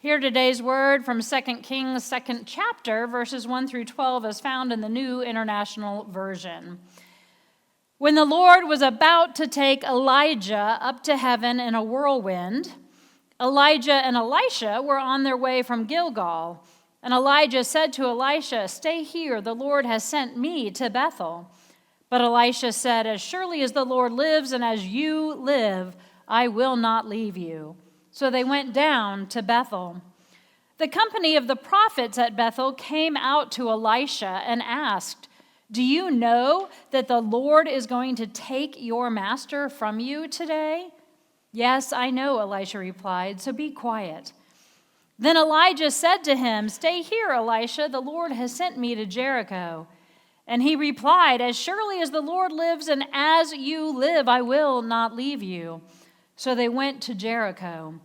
Hear today's word from 2 Kings, 2nd chapter, verses 1 through 12, as found in the New International Version. When the Lord was about to take Elijah up to heaven in a whirlwind, Elijah and Elisha were on their way from Gilgal. And Elijah said to Elisha, "Stay here, the Lord has sent me to Bethel." But Elisha said, "As surely as the Lord lives and as you live, I will not leave you." So they went down to Bethel. The company of the prophets at Bethel came out to Elisha and asked, "Do you know that the Lord is going to take your master from you today?" "Yes, I know," Elisha replied, "so be quiet." Then Elijah said to him, "Stay here, Elisha, the Lord has sent me to Jericho." And he replied, "As surely as the Lord lives and as you live, I will not leave you." So they went to Jericho.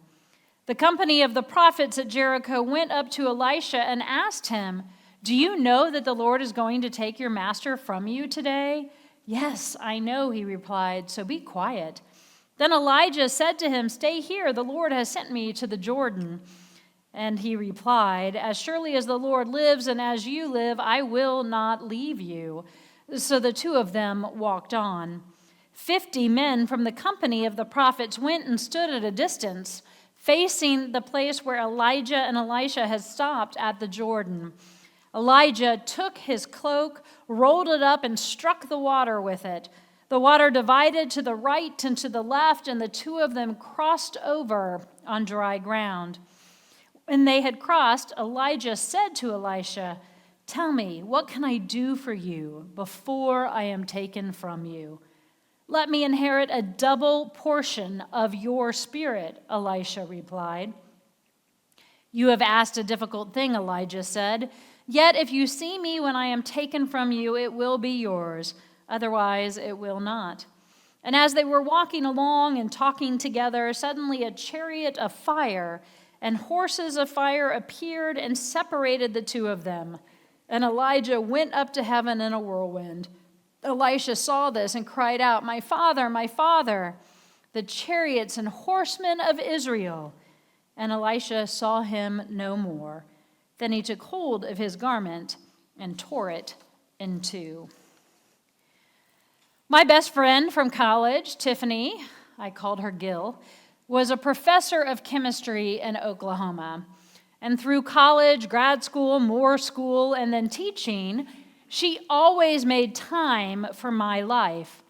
The company of the prophets at Jericho went up to Elisha and asked him, "Do you know that the Lord is going to take your master from you today?" "Yes, I know," he replied, "so be quiet." Then Elijah said to him, "Stay here, the Lord has sent me to the Jordan." And he replied, "As surely as the Lord lives and as you live, I will not leave you." So the two of them walked on. 50 men from the company of the prophets went and stood at a distance, facing the place where Elijah and Elisha had stopped at the Jordan. Elijah took his cloak, rolled it up, and struck the water with it. The water divided to the right and to the left, and the two of them crossed over on dry ground. When they had crossed, Elijah said to Elisha, "Tell me, what can I do for you before I am taken from you?" "Let me inherit a double portion of your spirit," Elisha replied. "You have asked a difficult thing," Elijah said. "Yet if you see me when I am taken from you, it will be yours. Otherwise, it will not." And as they were walking along and talking together, suddenly a chariot of fire and horses of fire appeared and separated the two of them. And Elijah went up to heaven in a whirlwind. Elisha saw this and cried out, my father, the chariots and horsemen of Israel." And Elisha saw him no more. Then he took hold of his garment and tore it in two. My best friend from college, Tiffany, I called her Gil, was a professor of chemistry in Oklahoma. And through college, grad school, more school, and then teaching, she always made time for my life.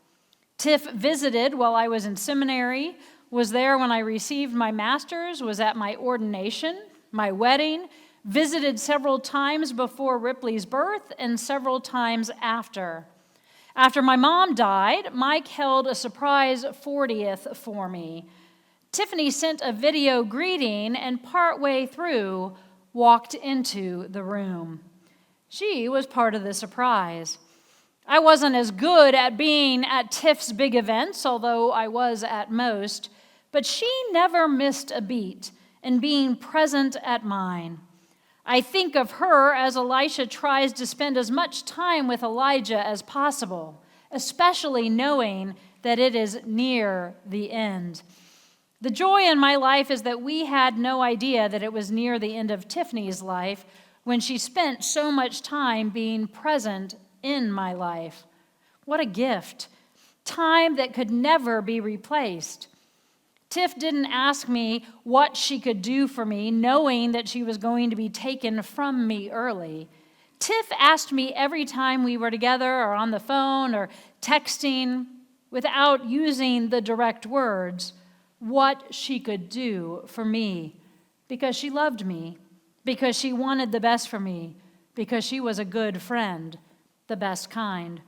Tiff visited while I was in seminary, was there when I received my master's, was at my ordination, my wedding, visited several times before Ripley's birth and several times after. After my mom died, Mike held a surprise 40th for me. Tiffany sent a video greeting and partway through walked into the room. She was part of the surprise. I wasn't as good at being at Tiff's big events, although I was at most, but she never missed a beat in being present at mine. I think of her as Elisha tries to spend as much time with Elijah as possible, especially knowing that it is near the end. The joy in my life is that we had no idea that it was near the end of Tiffany's life when she spent so much time being present in my life. What a gift. Time that could never be replaced. Tiff didn't ask me what she could do for me, knowing that she was going to be taken from me early. Tiff asked me every time we were together or on the phone or texting, without using the direct words, what she could do for me, because she loved me, because she wanted the best for me, because she was a good friend, the best kind.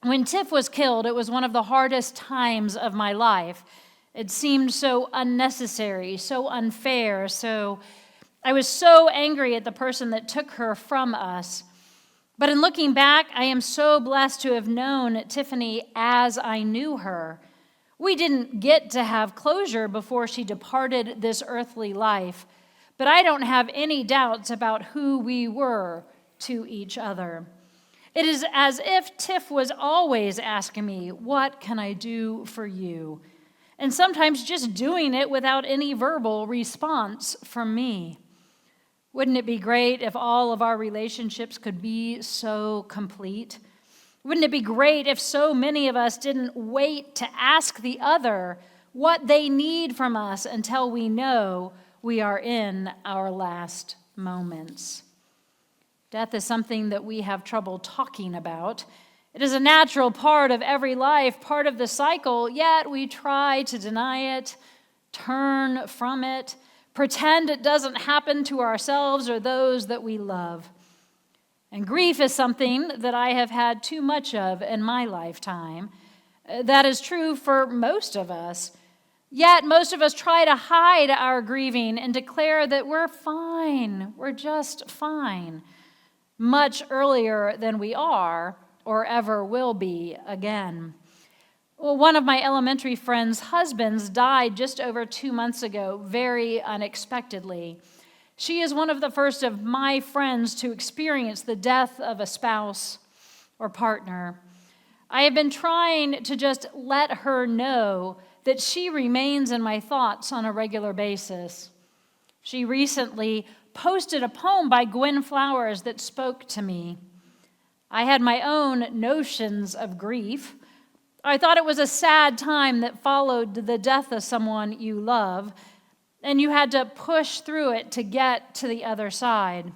When Tiff was killed, it was one of the hardest times of my life. It seemed so unnecessary, so unfair, I was so angry at the person that took her from us. But in looking back, I am so blessed to have known Tiffany as I knew her. We didn't get to have closure before she departed this earthly life, but I don't have any doubts about who we were to each other. It is as if Tiff was always asking me, "What can I do for you?" and sometimes just doing it without any verbal response from me. Wouldn't it be great if all of our relationships could be so complete? Wouldn't it be great if so many of us didn't wait to ask the other what they need from us until we know we are in our last moments? Death is something that we have trouble talking about. It is a natural part of every life, part of the cycle, yet we try to deny it, turn from it, pretend it doesn't happen to ourselves or those that we love. And grief is something that I have had too much of in my lifetime. That is true for most of us. Yet most of us try to hide our grieving and declare that we're fine, we're just fine, much earlier than we are or ever will be again. Well, one of my elementary friend's husbands died just over 2 months ago, very unexpectedly. She is one of the first of my friends to experience the death of a spouse or partner. I have been trying to just let her know that she remains in my thoughts on a regular basis. She recently posted a poem by Gwen Flowers that spoke to me. I had my own notions of grief. I thought it was a sad time that followed the death of someone you love, and you had to push through it to get to the other side.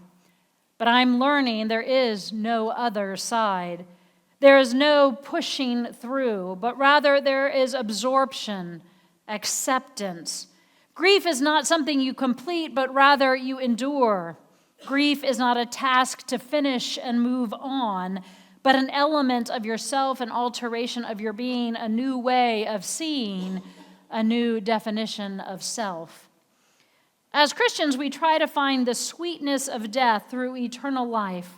But I'm learning there is no other side. There is no pushing through, but rather there is absorption, acceptance. Grief is not something you complete, but rather you endure. Grief is not a task to finish and move on, but an element of yourself, an alteration of your being, a new way of seeing, a new definition of self. As Christians, we try to find the sweetness of death through eternal life,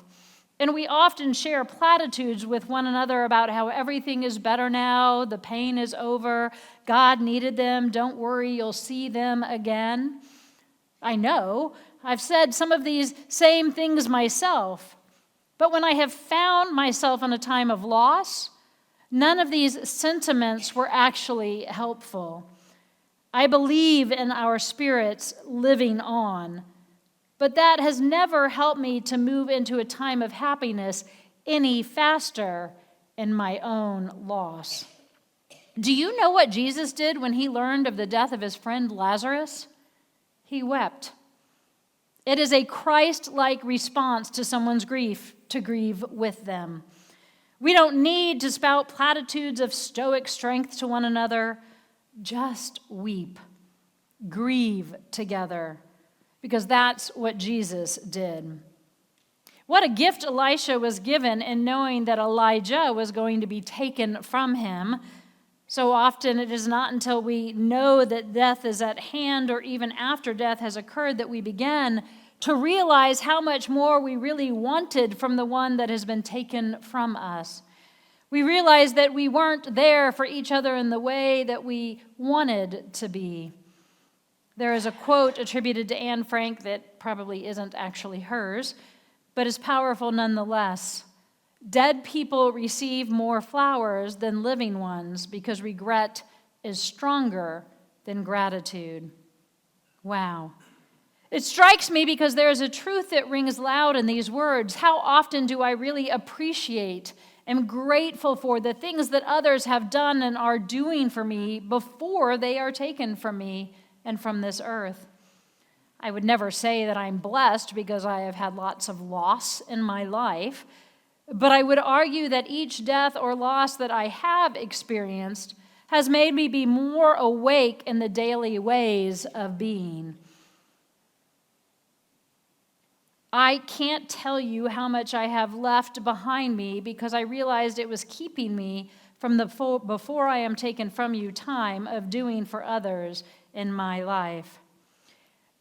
and we often share platitudes with one another about how everything is better now, the pain is over, God needed them, don't worry, you'll see them again. I know, I've said some of these same things myself, but when I have found myself in a time of loss, none of these sentiments were actually helpful. I believe in our spirits living on, but that has never helped me to move into a time of happiness any faster in my own loss. Do you know what Jesus did when he learned of the death of his friend Lazarus? He wept. It is a Christ-like response to someone's grief to grieve with them. We don't need to spout platitudes of stoic strength to one another. Just weep. Grieve together, because that's what Jesus did. What a gift Elisha was given in knowing that Elijah was going to be taken from him. So often it is not until we know that death is at hand or even after death has occurred that we begin to realize how much more we really wanted from the one that has been taken from us. We realize that we weren't there for each other in the way that we wanted to be. There is a quote attributed to Anne Frank that probably isn't actually hers, but is powerful nonetheless. Dead people receive more flowers than living ones because regret is stronger than gratitude. Wow. It strikes me because there is a truth that rings loud in these words. How often do I really appreciate, am grateful for the things that others have done and are doing for me before they are taken from me and from this earth? I would never say that I'm blessed because I have had lots of loss in my life, but I would argue that each death or loss that I have experienced has made me be more awake in the daily ways of being. I can't tell you how much I have left behind me because I realized it was keeping me from the full, before I am taken from you, time of doing for others in my life.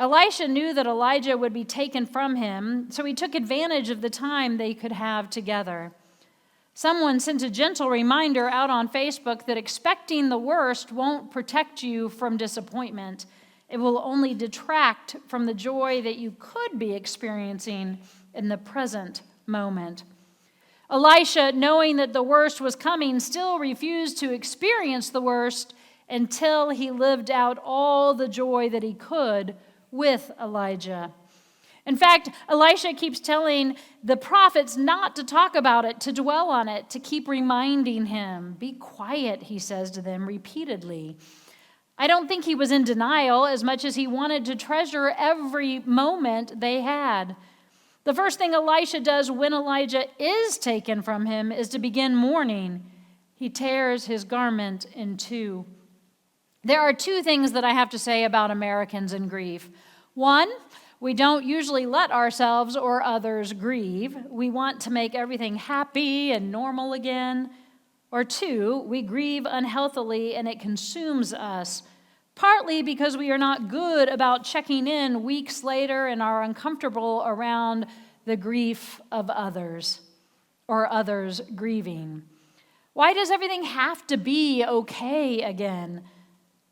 Elisha knew that Elijah would be taken from him, so he took advantage of the time they could have together. Someone sent a gentle reminder out on Facebook that expecting the worst won't protect you from disappointment. It will only detract from the joy that you could be experiencing in the present moment. Elisha, knowing that the worst was coming, still refused to experience the worst until he lived out all the joy that he could with Elijah. In fact, Elisha keeps telling the prophets not to talk about it, to dwell on it, to keep reminding him. Be quiet, he says to them repeatedly. I don't think he was in denial as much as he wanted to treasure every moment they had. The first thing Elisha does when Elijah is taken from him is to begin mourning. He tears his garment in two. There are two things that I have to say about Americans in grief. One, we don't usually let ourselves or others grieve. We want to make everything happy and normal again. Or two, we grieve unhealthily and it consumes us, partly because we are not good about checking in weeks later and are uncomfortable around the grief of others or others grieving. Why does everything have to be okay again?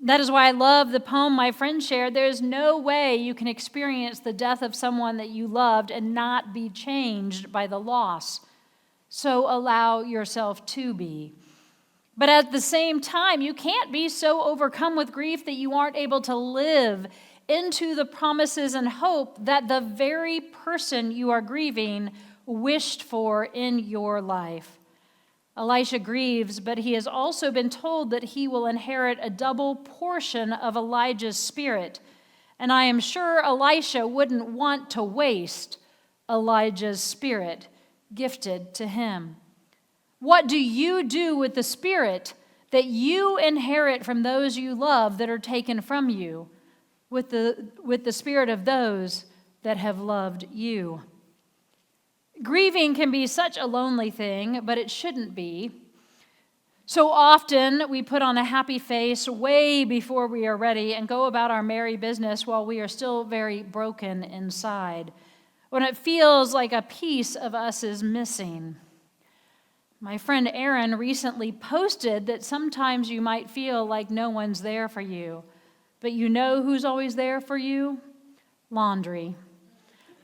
That is why I love the poem my friend shared. There is no way you can experience the death of someone that you loved and not be changed by the loss. So allow yourself to be. But at the same time, you can't be so overcome with grief that you aren't able to live into the promises and hope that the very person you are grieving wished for in your life. Elisha grieves, but he has also been told that he will inherit a double portion of Elijah's spirit. And I am sure Elisha wouldn't want to waste Elijah's spirit gifted to him. What do you do with the spirit that you inherit from those you love that are taken from you, with the spirit of those that have loved you? Grieving can be such a lonely thing, but it shouldn't be. So often we put on a happy face way before we are ready and go about our merry business while we are still very broken inside, when it feels like a piece of us is missing. My friend Aaron recently posted that sometimes you might feel like no one's there for you, but you know who's always there for you? Laundry.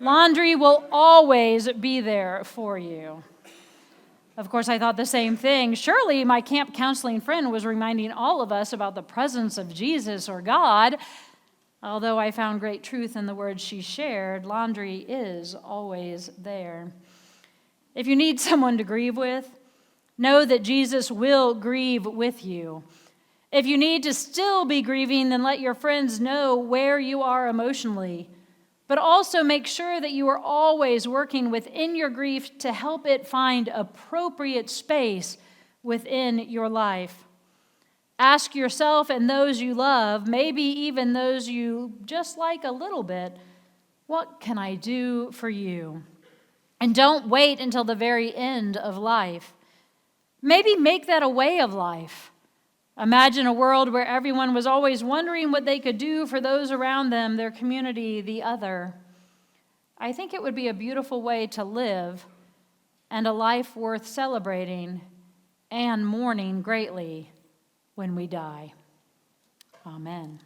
Laundry will always be there for you. Of course, I thought the same thing. Surely my camp counseling friend was reminding all of us about the presence of Jesus or God. Although I found great truth in the words she shared, laundry is always there. If you need someone to grieve with, know that Jesus will grieve with you. If you need to still be grieving, then let your friends know where you are emotionally. But also make sure that you are always working within your grief to help it find appropriate space within your life. Ask yourself and those you love, maybe even those you just like a little bit, what can I do for you? And don't wait until the very end of life. Maybe make that a way of life. Imagine a world where everyone was always wondering what they could do for those around them, their community, the other. I think it would be a beautiful way to live and a life worth celebrating and mourning greatly when we die. Amen.